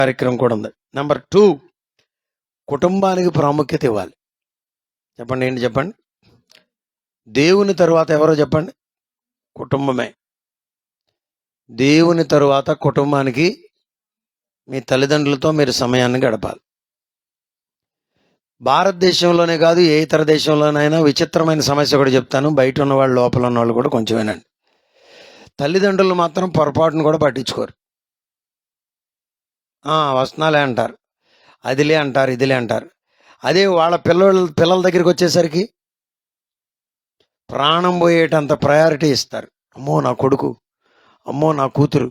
కార్యక్రమం కూడా ఉంది. నెంబర్ 2, కుటుంబానికి ప్రాముఖ్యత ఇవ్వాలి. చెప్పండి, ఏంటి చెప్పండి? దేవుని తరువాత ఎవరో చెప్పండి? కుటుంబమే. దేవుని తరువాత కుటుంబానికి మీ తల్లిదండ్రులతో మీరు సమయాన్ని గడపాలి. భారతదేశంలోనే కాదు, ఏ ఇతర దేశంలోనైనా విచిత్రమైన సమస్య కూడా చెప్తాను. బయట ఉన్నవాళ్ళు, లోపల ఉన్నవాళ్ళు కూడా కొంచెం వినండి. తల్లిదండ్రులు మాత్రం పొరపాటును కూడా పట్టించుకోరు. వస్తున్నాలే అంటారు, అదిలే అంటారు, ఇదిలే అంటారు. అదే వాళ్ళ పిల్లల దగ్గరికి వచ్చేసరికి ప్రాణం పోయేటంత ప్రయారిటీ ఇస్తారు. అమ్మో నా కొడుకు, అమ్మో నా కూతురు.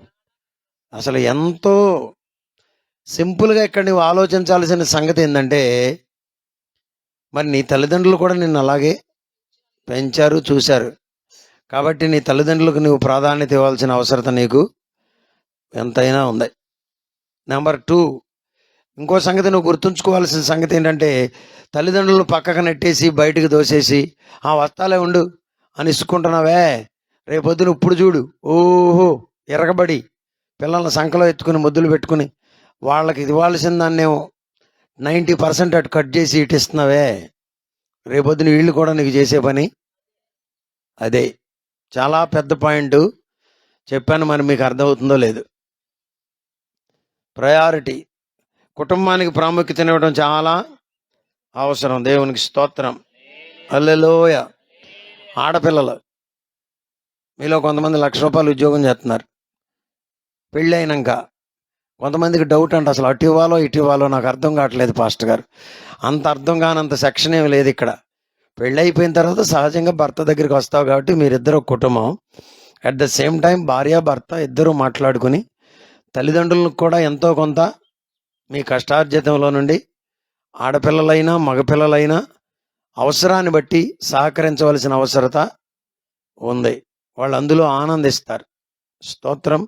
అసలు ఎంతో సింపుల్గా ఇక్కడ నువ్వు ఆలోచించాల్సిన సంగతి ఏంటంటే, మరి నీ తల్లిదండ్రులు కూడా నిన్ను అలాగే పెంచారు, చూశారు. కాబట్టి నీ తల్లిదండ్రులకు నువ్వు ప్రాధాన్యత ఇవ్వాల్సిన అవసరత నీకు ఎంతైనా ఉంది. నెంబర్ 2, ఇంకో సంగతి నువ్వు గుర్తుంచుకోవాల్సిన సంగతి ఏంటంటే, తల్లిదండ్రులను పక్కకు నెట్టేసి బయటకు దోసేసి వస్తాలే ఉండు అని ఇసుకుంటున్నావే, రేపొద్దున ఇప్పుడు చూడు ఓహో ఎరగబడి పిల్లల్ని సంకలో ఎత్తుకుని ముద్దులు పెట్టుకుని వాళ్ళకి ఇవ్వాల్సిన దాన్నేమో 90% అటు కట్ చేసి ఇటు ఇస్తున్నావే, రేపొద్దున వీళ్ళు కూడా నీకు చేసే పని అదే. చాలా పెద్ద పాయింట్ చెప్పాను, మరి మీకు అర్థమవుతుందో లేదు. ప్రయారిటీ, కుటుంబానికి ప్రాముఖ్యత ఇవ్వడం చాలా అవసరం. దేవునికి స్తోత్రం, హల్లెలూయ. ఆడపిల్లలు మీలో కొంతమంది ₹1,00,000 ఉద్యోగం చేస్తున్నారు. పెళ్ళి అయినాక కొంతమందికి డౌట్ అంట, అసలు అటు ఇవ్వాలో ఇటు ఇవ్వాలో నాకు అర్థం కావట్లేదు పాస్టర్ గారు. అంత అర్థం కానంత సెక్షన్ ఏమి లేదు ఇక్కడ. పెళ్ళి అయిపోయిన తర్వాత సహజంగా భర్త దగ్గరికి వస్తావు కాబట్టి మీరిద్దరు ఒక కుటుంబం. అట్ ద సేమ్ టైం భార్య భర్త ఇద్దరు మాట్లాడుకుని తల్లిదండ్రులకు కూడా ఎంతో కొంత మీ కష్టార్జితంలో నుండి ఆడపిల్లలైనా మగపిల్లలైనా అవసరాన్ని బట్టి సహకరించవలసిన అవసరత ఉంది. వాళ్ళు అందులో ఆనందిస్తారు. స్తోత్రం.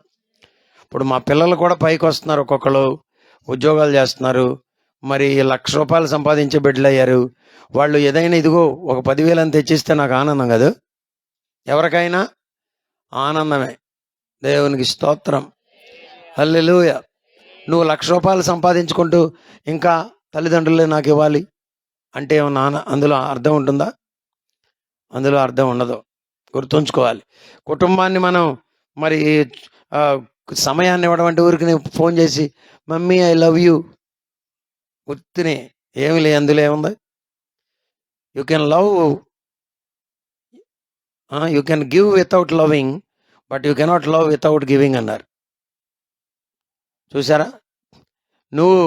ఇప్పుడు మా పిల్లలు కూడా పైకి వస్తున్నారు, ఒక్కొక్కరు ఉద్యోగాలు చేస్తున్నారు. మరి ₹1,00,000 సంపాదించే బిడ్డలు అయ్యారు. వాళ్ళు ఏదైనా ఇదిగో ఒక 10,000 అని తెచ్చిస్తే నాకు ఆనందం కదా. ఎవరికైనా ఆనందమే. దేవునికి స్తోత్రం, హల్లెలూయ. నువ్వు ₹1,00,000 సంపాదించుకుంటూ ఇంకా తల్లిదండ్రులే నాకు ఇవ్వాలి అంటే ఏమన్నా అందులో అర్థం ఉంటుందా? అందులో అర్థం ఉండదు. గుర్తుంచుకోవాలి. కుటుంబాన్ని మనం మరి సమయాన్ని ఇవ్వడం అంటే ఊరికి నేను ఫోన్ చేసి మమ్మీ ఐ లవ్ యూ గుర్తునే ఏమి లే, అందులో ఏముంది? You can love, you can give without loving, but you cannot love without giving అన్నారు. చూసారా? నువ్వు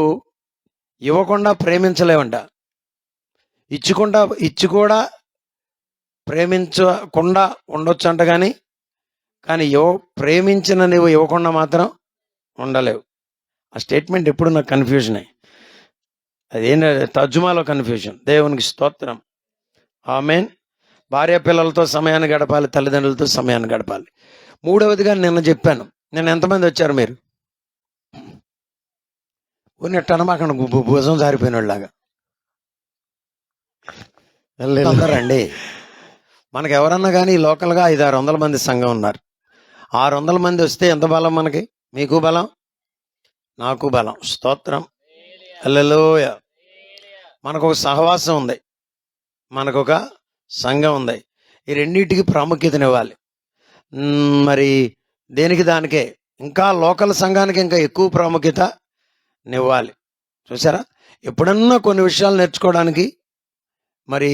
ఇవ్వకుండా ప్రేమించలేవంట, ఇచ్చి కూడా ప్రేమించకుండా ఉండొచ్చు అంట. కానీ ప్రేమించిన నువ్వు ఇవ్వకుండా మాత్రం ఉండలేవు. ఆ స్టేట్మెంట్ ఎప్పుడు నాకు కన్ఫ్యూజన్ అయ్యి, అదేంటి తర్జుమాలో కన్ఫ్యూజన్. దేవునికి స్తోత్రం, ఆమేన్. భార్య పిల్లలతో సమయాన్ని గడపాలి, తల్లిదండ్రులతో సమయాన్ని గడపాలి. మూడవదిగా నిన్న చెప్పాను. నిన్న ఎంతమంది వచ్చారు మీరు? ఉన్నట్టు మాకు భుజం జారిపోయిన వాళ్ళలాగా అందరండి. మనకు ఎవరన్నా కానీ లోకల్గా 500-600 మంది సంఘం ఉన్నారు. 600 మంది వస్తే ఎంత బలం మనకి? మీకు బలం, నాకు బలం. స్తోత్రం, హల్లెలూయ. మనకు ఒక సహవాసం ఉంది, మనకు ఒక సంఘం ఉంది. ఈ రెండింటికి ప్రాముఖ్యతనివ్వాలి. మరి దేనికి దానికే, ఇంకా లోకల్ సంఘానికి ఇంకా ఎక్కువ ప్రాముఖ్యతనివ్వాలి. చూసారా? ఎప్పుడన్నా కొన్ని విషయాలు నేర్చుకోవడానికి మరి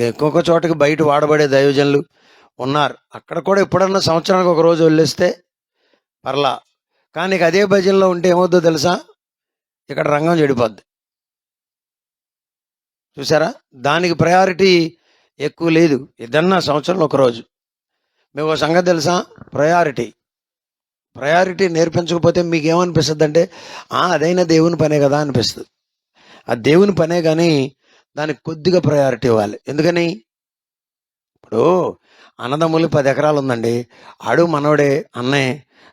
ఒక్కొక్క చోటకి బయట వాడబడే దైవజనులు ఉన్నారు. అక్కడ కూడా ఎప్పుడన్నా సంవత్సరానికి ఒక రోజు వెళ్ళేస్తే పర్లా. కానీ అదే భజనలో ఉంటే ఏమవుద్దో తెలుసా? ఇక్కడ రంగం చెడిపోద్ది. చూసారా? దానికి ప్రయారిటీ ఎక్కువ లేదు. ఏదన్నా సంవత్సరంలో ఒకరోజు. మీకు ఒక సంగతి తెలుసా? ప్రయారిటీ నేర్పించకపోతే మీకు ఏమనిపిస్తుంది అంటే, అదైనా దేవుని పనే కదా అనిపిస్తుంది. ఆ దేవుని పనే, కానీ దానికి కొద్దిగా ప్రయారిటీ ఇవ్వాలి. ఎందుకని? ఇప్పుడు అన్నదమ్ములు 10 ఎకరాలు ఉందండి, ఆడు మనోడే అన్నయ్య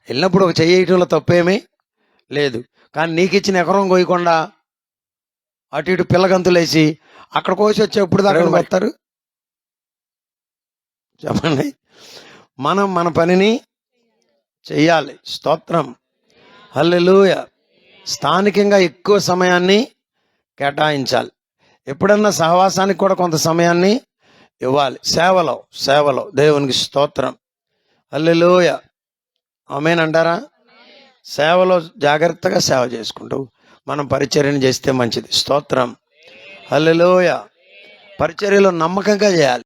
వెళ్ళినప్పుడు ఒక చెయ్యటంలో తప్పేమీ లేదు. కానీ నీకు ఇచ్చిన ఎకరం కోయకుండా అటు ఇటు పిల్లగంతులేసి అక్కడ కోసి వచ్చేప్పుడు దాకా పడతారు. చెప్పండి. మనం మన పనిని చెయ్యాలి. స్తోత్రం, హల్లెలూయ. స్థానికంగా ఎక్కువ సమయాన్ని కేటాయించాలి. ఎప్పుడన్నా సహవాసానికి కూడా కొంత సమయాన్ని ఇవ్వాలి. సేవలో దేవునికి స్తోత్రం. హల్లెలూయా. ఆమేన్ అంటారా? సేవలో జాగ్రత్తగా సేవ చేసుకుంటూ మనం పరిచర్యను చేస్తే మంచిది. స్తోత్రం. హల్లెలూయా. పరిచర్యలో నమ్మకంగా చేయాలి.